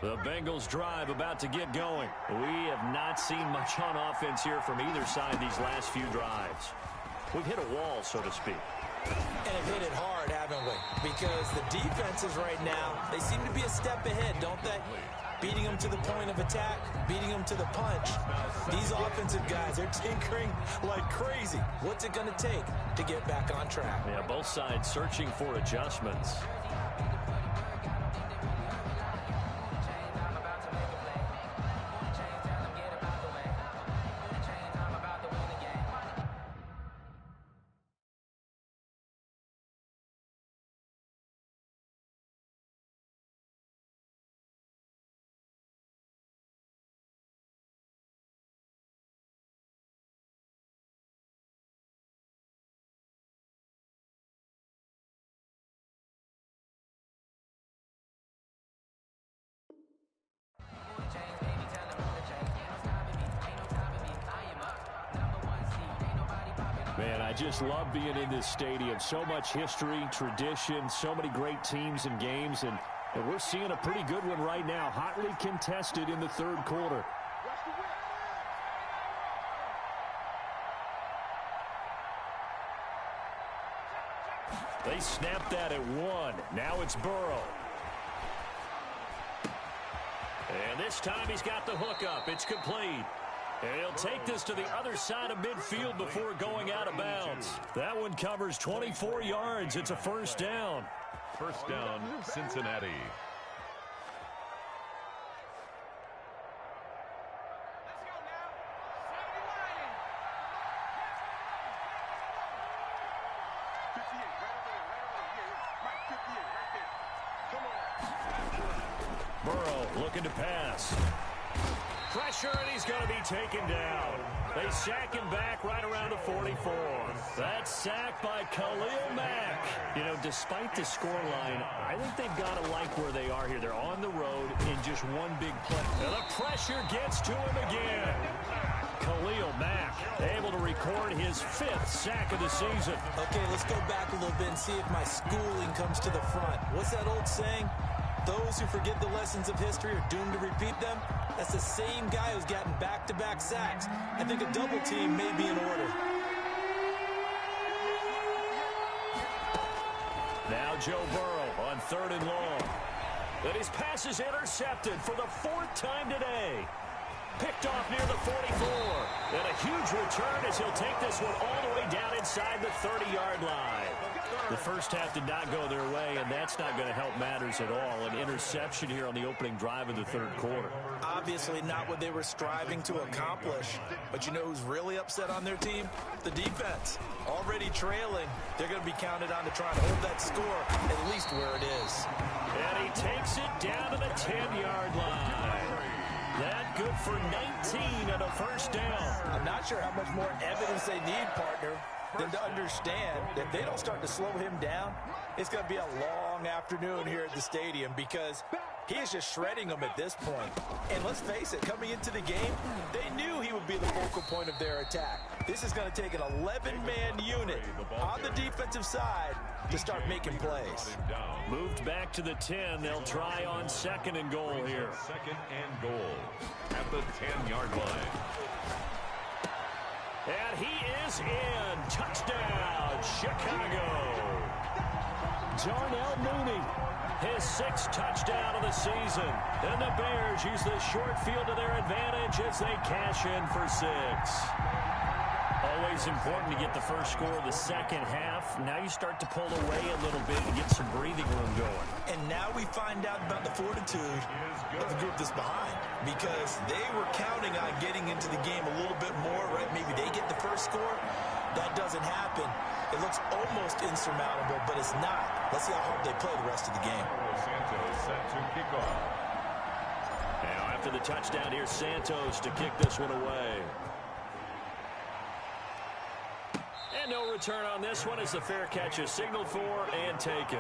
The Bengals drive about to get going. We have not seen much on offense here from either side these last few drives. We've hit a wall, so to speak. And have hit it hard, haven't we? Because the defenses right now, they seem to be a step ahead, don't they? Beating them to the point of attack, beating them to the punch. These offensive guys, they're tinkering like crazy. What's it going to take to get back on track? Yeah, both sides searching for adjustments. Man, I just love being in this stadium. So much history, tradition, so many great teams and games, and we're seeing a pretty good one right now, hotly contested in the third quarter. They snapped that at 1. Now it's Burrow. And this time he's got the hook up. It's complete. And he'll take this to the other side of midfield before going out of bounds. That one covers 24 yards. It's a first down. First down, Cincinnati. Burrow looking to pass. Pressure, and he's going to be taken down. They sack him back right around the 44. That sack by Khalil Mack. You know, despite the scoreline, I think they've got to like where they are here. They're on the road in just one big play. And the pressure gets to him again. Khalil Mack able to record his 5th sack of the season. Okay, let's go back a little bit and see if my schooling comes to the front. What's that old saying? Those who forget the lessons of history are doomed to repeat them. That's the same guy who's gotten back-to-back sacks. I think a double team may be in order. Now Joe Burrow on 3rd and long. And his pass is intercepted for the 4th time today. Picked off near the 44. And a huge return as he'll take this one all the way down inside the 30-yard line. The first half did not go their way, and that's not going to help matters at all. An interception here on the opening drive of the third quarter. Obviously not what they were striving to accomplish. But you know who's really upset on their team? The defense. Already trailing. They're going to be counted on to try and hold that score at least where it is. And he takes it down to the 10-yard line. That good for 19 and a first down. I'm not sure how much more evidence they need, partner, than to understand that if they don't start to slow him down, it's going to be a long afternoon here at the stadium because he is just shredding them at this point. And let's face it, coming into the game, they knew he would be the focal point of their attack. This is going to take an 11-man unit on the defensive side to start making plays. Moved back to the 10. They'll try on 2nd and goal here. 2nd and goal at the 10-yard line. And he is in. Touchdown, Chicago. Darnell Mooney, his 6th touchdown of the season. And the Bears use the short field to their advantage as they cash in for 6. Always important to get the first score of the second half. Now you start to pull away a little bit and get some breathing room going. And now we find out about the fortitude of the group that's behind because they were counting on getting into the game a little bit more, right? Maybe they get the first score. That doesn't happen. It looks almost insurmountable, but it's not. Let's see how hard they play the rest of the game. Santos set to kick off. Now after the touchdown, here's Santos to kick this one away. And no return on this one as the fair catch is signaled for and taken.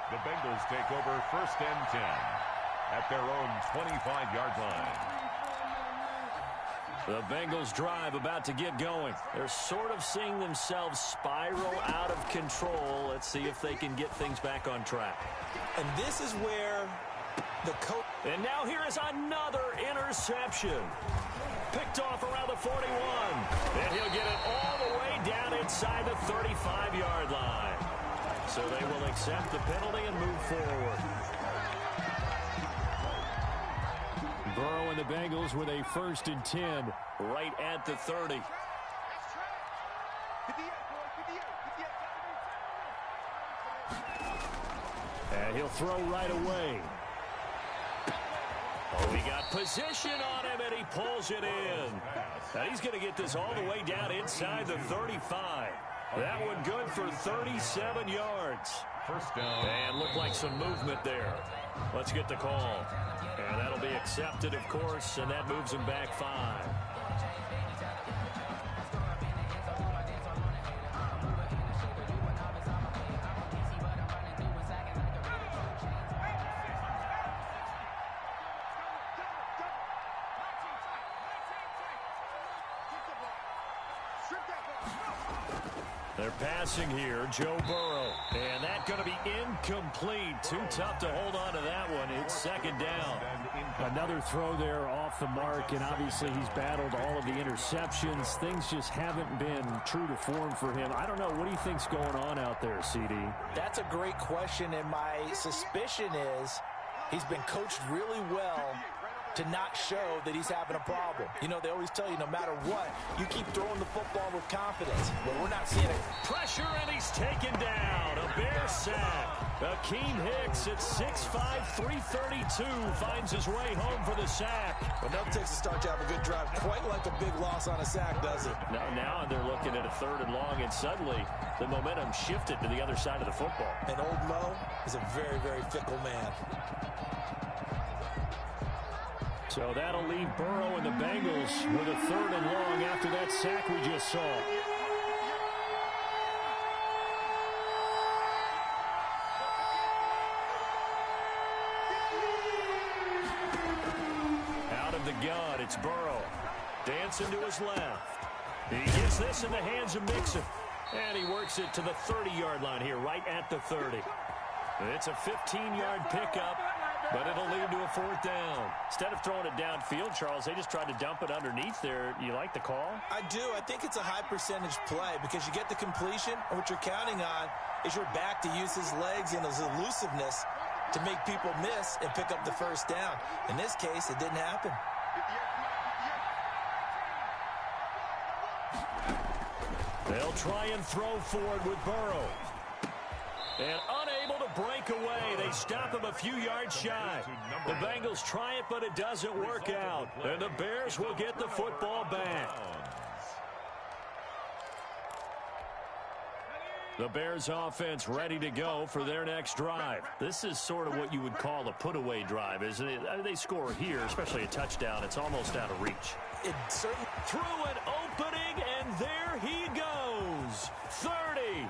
The Bengals take over 1st and 10 at their own 25-yard line. The Bengals drive about to get going. They're sort of seeing themselves spiral out of control. Let's see if they can get things back on track. And this is where And now here is another interception. Picked off around the 41. And he'll get it all the way down inside the 35-yard line. So they will accept the penalty and move forward. Burrow and the Bengals with a 1st and 10 right at the 30. And he'll throw right away. Oh, he got position on him, and he pulls it in. Now he's going to get this all the way down inside the 35. That one good for 37 yards. First down. And looked like some movement there. Let's get the call. And that'll be accepted, of course, and that moves him back 5. They're passing here, Joe Burrow. And that's going to be incomplete. Too tough to hold on to that one. It's 2nd down. Another throw there off the mark, and obviously he's battled all of the interceptions. Things just haven't been true to form for him. I don't know. What do you think's going on out there, CD? That's a great question, and my suspicion is he's been coached really well to not show that he's having a problem. You know, they always tell you no matter what, you keep throwing the football with confidence. But we're not seeing it. Pressure, and he's taken down. A Bear sack. Akeem Hicks at 6'5", 332 finds his way home for the sack. But nothing takes a start to have a good drive. Quite like a big loss on a sack, does it? Now they're looking at a 3rd and long, and suddenly the momentum shifted to the other side of the football. And old Mo is a very, very fickle man. So that'll leave Burrow and the Bengals with a 3rd and long after that sack we just saw. Out of the gun, it's Burrow. Dancing to his left. He gets this in the hands of Mixon. And he works it to the 30-yard line here, right at the 30. It's a 15-yard pickup, but it'll lead to a 4th down. Instead of throwing it downfield, Charles, they just tried to dump it underneath there. You like the call? I do. I think it's a high-percentage play because you get the completion, and what you're counting on is your back to use his legs and his elusiveness to make people miss and pick up the 1st down. In this case, it didn't happen. They'll try and throw forward with Burrow. And unable to break away. They stop him a few yards shy. The Bengals try it, but it doesn't work out. And the Bears will get the football back. The Bears offense ready to go for their next drive. This is sort of what you would call a put-away drive, isn't it? They score here, especially a touchdown. It's almost out of reach. It certainly through an opening, and there he goes. 30.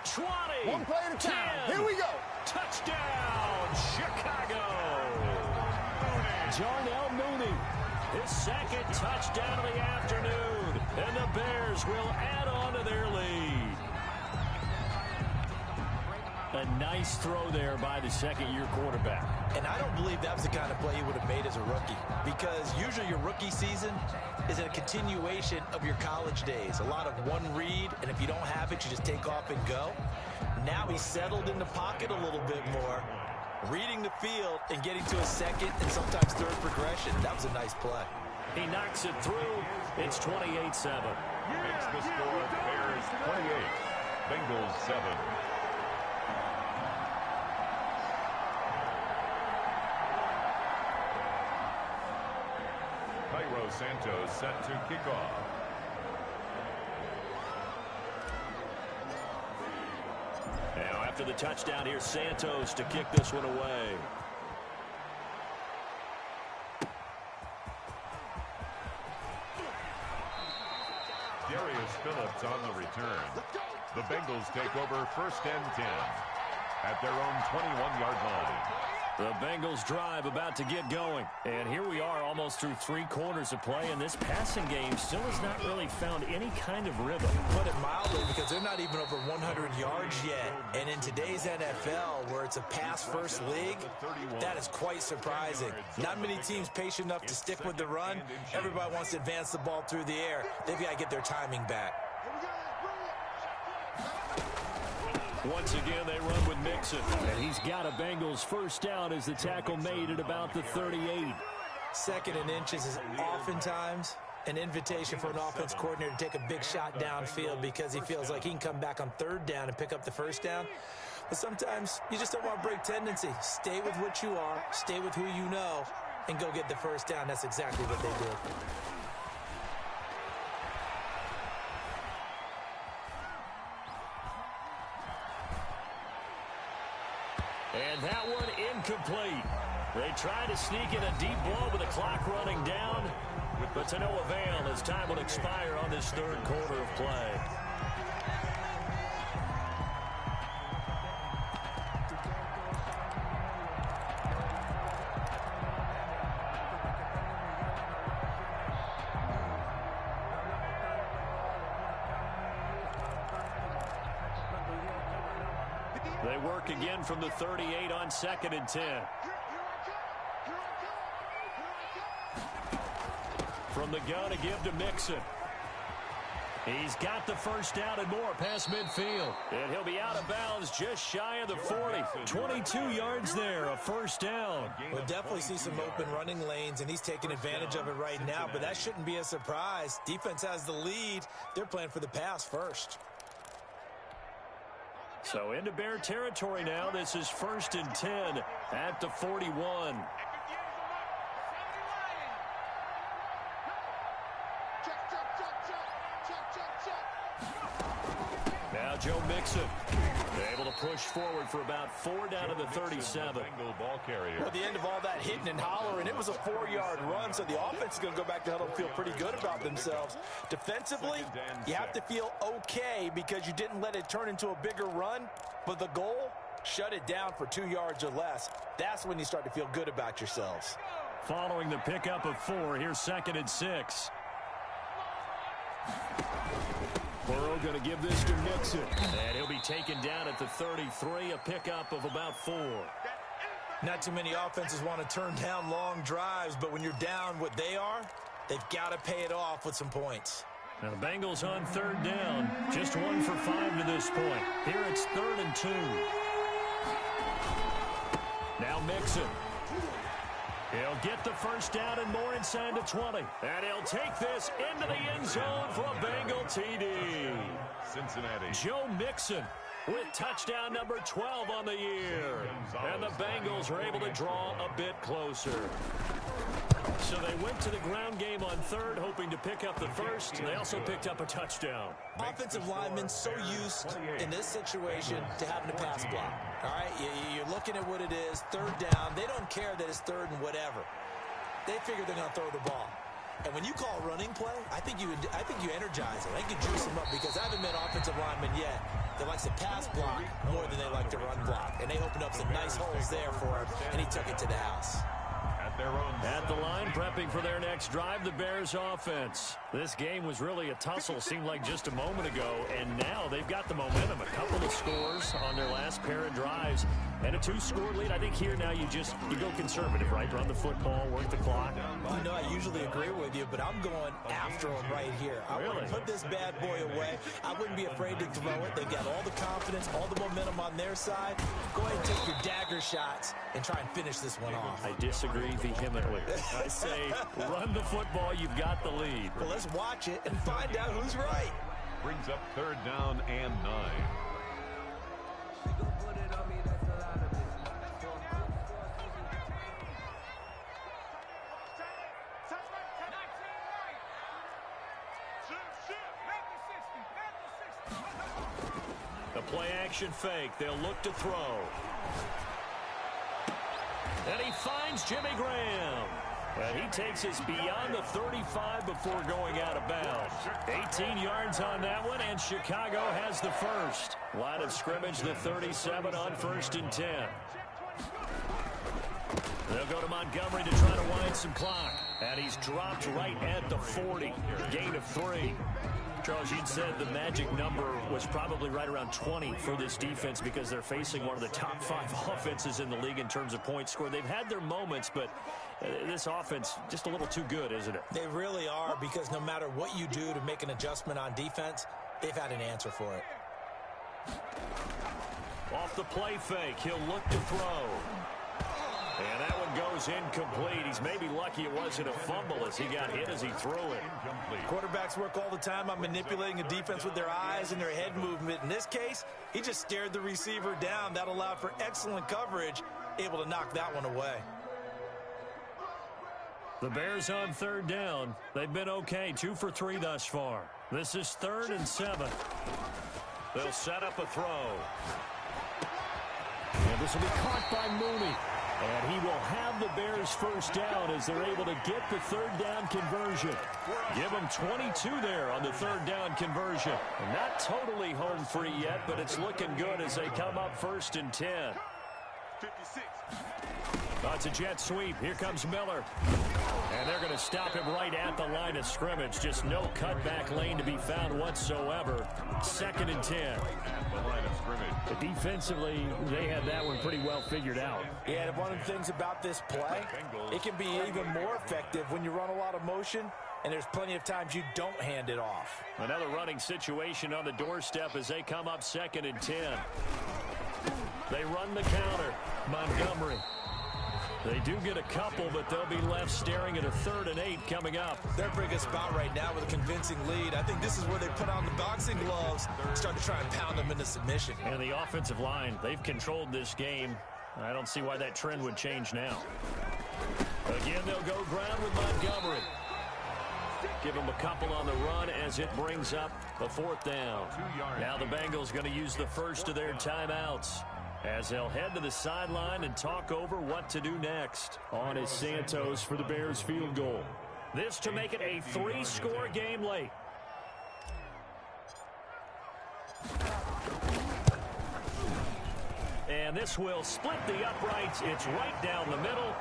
20. One play at a time. 10. Here we go. Touchdown, Chicago. Jarnell Mooney, his 2nd touchdown of the afternoon. And the Bears will add on to their lead. A nice throw there by the 2nd-year quarterback. And I don't believe that was the kind of play he would have made as a rookie, because usually your rookie season is a continuation of your college days. A lot of one read, and if you don't have it, you just take off and go. Now he's settled in the pocket a little bit more, reading the field and getting to a 2nd and sometimes 3rd progression. That was a nice play. He knocks it through. It's 28-7. Makes the score Bears 28, Bengals 7. Santos set to kick off. Now after the touchdown, here's Santos to kick this one away. Darius Phillips on the return. The Bengals take over 1st and 10 at their own 21-yard line. The Bengals drive about to get going. And here we are almost through 3 quarters of play, and this passing game still has not really found any kind of rhythm. Put it mildly, because they're not even over 100 yards yet. And in today's NFL, where it's a pass-first league, that is quite surprising. Not many teams patient enough to stick with the run. Everybody wants to advance the ball through the air. They've got to get their timing back. Once again, they run with Mixon. And he's got a Bengals first down as the tackle made at about the 38. 2nd and inches is oftentimes an invitation for an offense coordinator to take a big shot downfield because he feels like he can come back on 3rd down and pick up the first down. But sometimes you just don't want to break tendency. Stay with what you are, stay with who you know, and go get the first down. That's exactly what they did. And that one incomplete. They tried to sneak in a deep blow with the clock running down, but to no avail as time will expire on this 3rd quarter of play. They work again from the 38 on 2nd and 10. From the gun to give to Mixon. He's got the first down and more past midfield. And he'll be out of bounds just shy of the 40. 22 yards there, a first down. We'll definitely see some open running lanes, and he's taking advantage of it right now, but that shouldn't be a surprise. Defense has the lead. They're playing for the pass first. So into Bear territory now. This is 1st and 10 at the 41. Now Joe Mixon able to push forward for about 4 down to the 37. Well, at the end of all that hitting and hollering, it was a 4-yard run, so the offense is going to go back to huddle and feel pretty good about themselves. Defensively, you have to feel okay because you didn't let it turn into a bigger run, but the goal, shut it down for 2 yards or less. That's when you start to feel good about yourselves. Following the pickup of 4, here's 2nd and 6. Burrow going to give this to Mixon. And he'll be taken down at the 33, a pickup of about 4. Not too many offenses want to turn down long drives, but when you're down what they are, they've got to pay it off with some points. Now the Bengals on 3rd down. Just 1 for 5 to this point. Here it's 3rd and 2. Now Mixon. He'll get the first down and more inside the 20. And he'll take this into the end zone for a Bengal TD. Cincinnati. Joe Mixon with touchdown number 12 on the year. And the Bengals are able to draw a bit closer. So they went to the ground game on 3rd, hoping to pick up the first. They also picked up a touchdown. Offensive linemen so used in this situation to having to pass block. All right, you're looking at what it is, 3rd down. They don't care that it's 3rd and whatever. They figure they're going to throw the ball. And when you call running play, I think you energize it. I think you juice them up because I haven't met offensive linemen yet that likes to pass block more than they like to run block. And they opened up some nice holes there for him, and he took it to the house. At the line, prepping for their next drive, the Bears offense. This game was really a tussle, seemed like just a moment ago, and now they've got the momentum. A couple of scores on their last pair of drives, and a 2-score lead. I think here now you go conservative, right? Run the football, work the clock. You know, I usually agree with you, but I'm going after them right here. I want to put this bad boy away. I wouldn't be afraid to throw it. They've got all the confidence, all the momentum on their side. Go ahead and take your dagger shots and try and finish this one off. I disagree vehemently. I say run the football, you've got the lead. Well, let's watch it and find out who's right. Brings up 3rd down and 9. The play action fake. They'll look to throw. And he finds Jimmy Graham. And he takes us beyond the 35 before going out of bounds. 18 yards on that one, and Chicago has the first. Line of scrimmage, the 37 on 1st and 10. They'll go to Montgomery to try to wind some clock. And he's dropped right at the 40. Gain of 3. Charles, you'd said the magic number was probably right around 20 for this defense because they're facing one of the top 5 offenses in the league in terms of points scored. They've had their moments, but this offense just a little too good, isn't it? They really are, because no matter what you do to make an adjustment on defense, they've had an answer for it. Off the play fake, he'll look to throw. And that one goes incomplete. He's maybe lucky it wasn't a fumble as he got hit as he threw it. Quarterbacks work all the time on manipulating a defense with their eyes and their head movement. In this case, he just stared the receiver down. That allowed for excellent coverage, able to knock that one away. The Bears on 3rd down. They've been okay, 2 for 3 thus far. This is 3rd and 7. They'll set up a throw. And this will be caught by Mooney. And he will have the Bears first down as they're able to get the 3rd down conversion. Give them 22 there on the 3rd down conversion. And not totally home free yet, but it's looking good as they come up 1st and 10. 56. Oh, it's a jet sweep. Here comes Miller. And they're going to stop him right at the line of scrimmage. Just no cutback lane to be found whatsoever. 2nd and 10. At the line of scrimmage. But defensively, they had that one pretty well figured out. Yeah, and one of the things about this play, it can be even more effective when you run a lot of motion, and there's plenty of times you don't hand it off. Another running situation on the doorstep as they come up 2nd and 10. They run the counter. Montgomery. They do get a couple, but they'll be left staring at a 3rd and 8 coming up. They're big a spot right now with a convincing lead. I think this is where they put on the boxing gloves, start to try and pound them into submission. And the offensive line, they've controlled this game. I don't see why that trend would change now. Again, they'll go ground with Montgomery. Give them a couple on the run as it brings up a 4th down. Now the Bengals going to use the first of their timeouts as they'll head to the sideline and talk over what to do next. On is Santos for the Bears field goal. This to make it a 3-score game late. And this will split the uprights. It's right down the middle.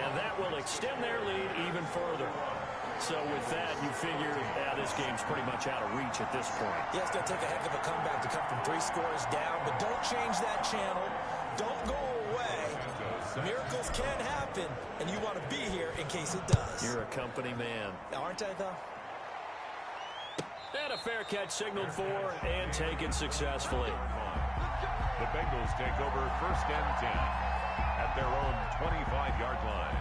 And that will extend their lead even further. So with that, you figure this game's pretty much out of reach at this point. Yeah, it's going to take a heck of a comeback to come from 3 scores down, but don't change that channel. Don't go away. Miracles can happen, and you want to be here in case it does. You're a company man. Aren't I, though? And a fair catch signaled for and taken successfully. The Bengals take over 1st and 10 at their own 25-yard line.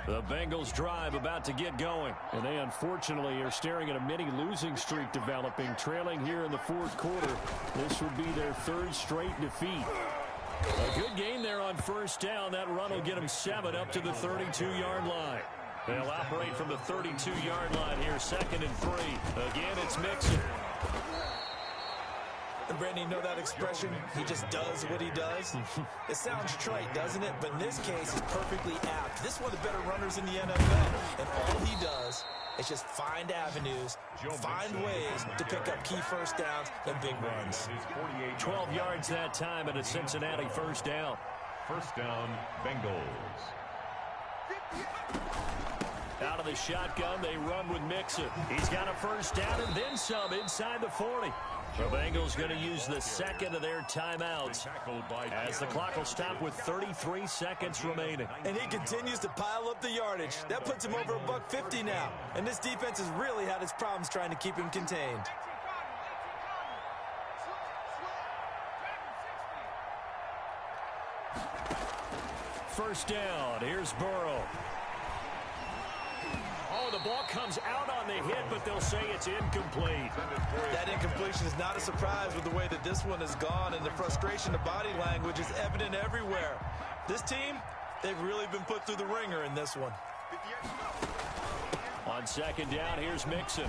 The Bengals drive about to get going. And they unfortunately are staring at a mini losing streak developing, trailing here in the 4th quarter. This would be their 3rd straight defeat. A good game there on 1st down. That run will get them 7 up to the 32-yard line. They'll operate from the 32-yard line here, 2nd and 3. Again, it's Mixon. And Brandon, you know that expression? He just does what he does. It sounds trite, doesn't it? But in this case, it's perfectly apt. This is one of the better runners in the NFL. And all he does is just find avenues, find ways to pick up key 1st downs and big runs. 12 yards that time and a Cincinnati 1st down. 1st down, Bengals. Out of the shotgun, they run with Mixon. He's got a 1st down and then some inside the 40. The Bengals going to use the 2nd of their timeouts as the clock will stop with 33 seconds remaining. And he continues to pile up the yardage. That puts him over $150 now. And this defense has really had its problems trying to keep him contained. First down. Here's Burrow. Oh, the ball comes out on the hit, but they'll say it's incomplete. That incompletion is not a surprise with the way that this one has gone, and the frustration of body language is evident everywhere. This team, they've really been put through the ringer in this one. On 2nd down, here's Mixon.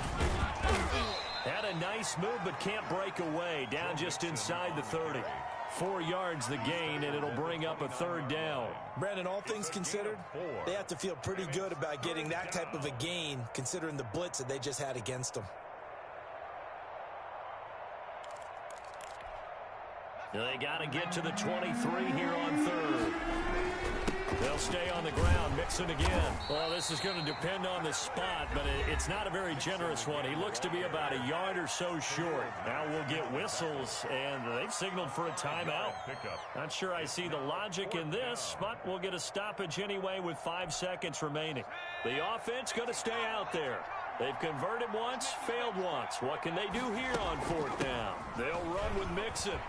Had a nice move, but can't break away. Down just inside the 30. 4 yards the gain, and it'll bring up a 3rd down. Brandon, all things considered, they have to feel pretty good about getting that type of a gain, considering the blitz that they just had against them. They got to get to the 23 here on 3rd. They'll stay on the ground, mixing again. Well, this is going to depend on the spot, but it's not a very generous one. He looks to be about a yard or so short. Now we'll get whistles, and they've signaled for a timeout. Not sure I see the logic in this, but we'll get a stoppage anyway with 5 seconds remaining. The offense going to stay out there. They've converted once, failed once. What can they do here on 4th down? They'll run with Mixon.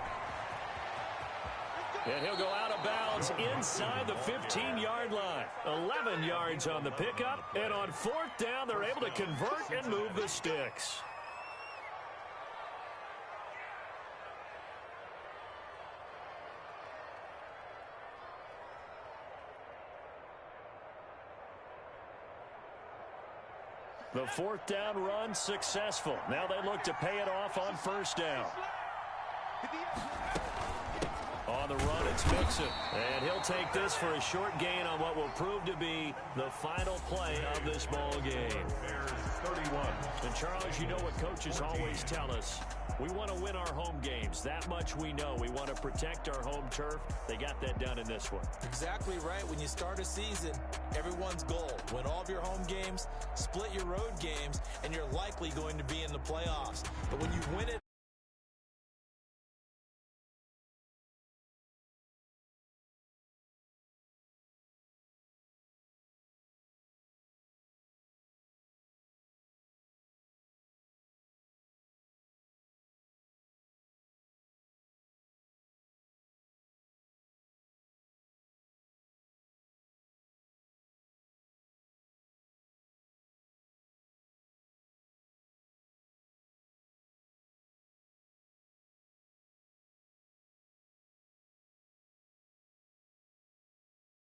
And he'll go out of bounds inside the 15-yard line. 11 yards on the pickup. And on 4th down, they're able to convert and move the sticks. The 4th down run successful. Now they look to pay it off on 1st down. On the run, it's Mixon. And he'll take this for a short gain on what will prove to be the final play of this ball game. 31. And, Charles, you know what coaches always tell us. We want to win our home games. That much we know. We want to protect our home turf. They got that done in this one. Exactly right. When you start a season, everyone's goal, win all of your home games, split your road games, and you're likely going to be in the playoffs. But when you win it,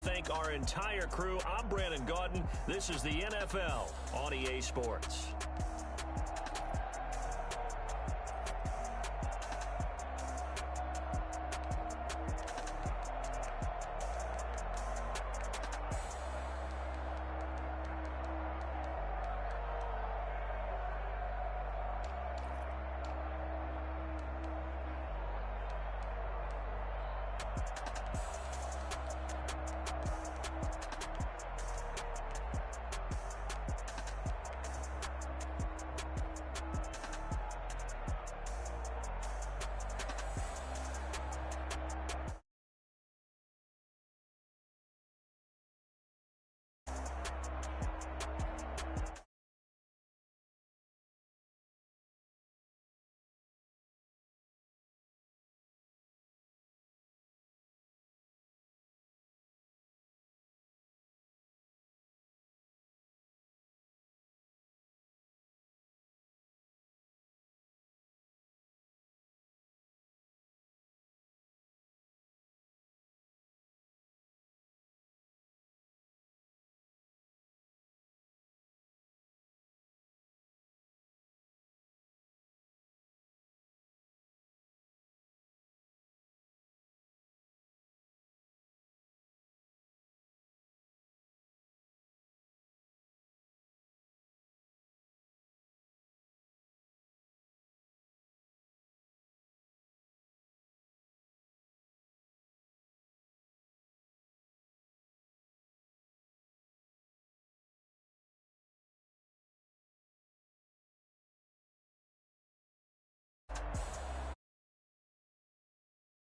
thank our entire crew. I'm Brandon Gaudin. This is the NFL on EA Sports.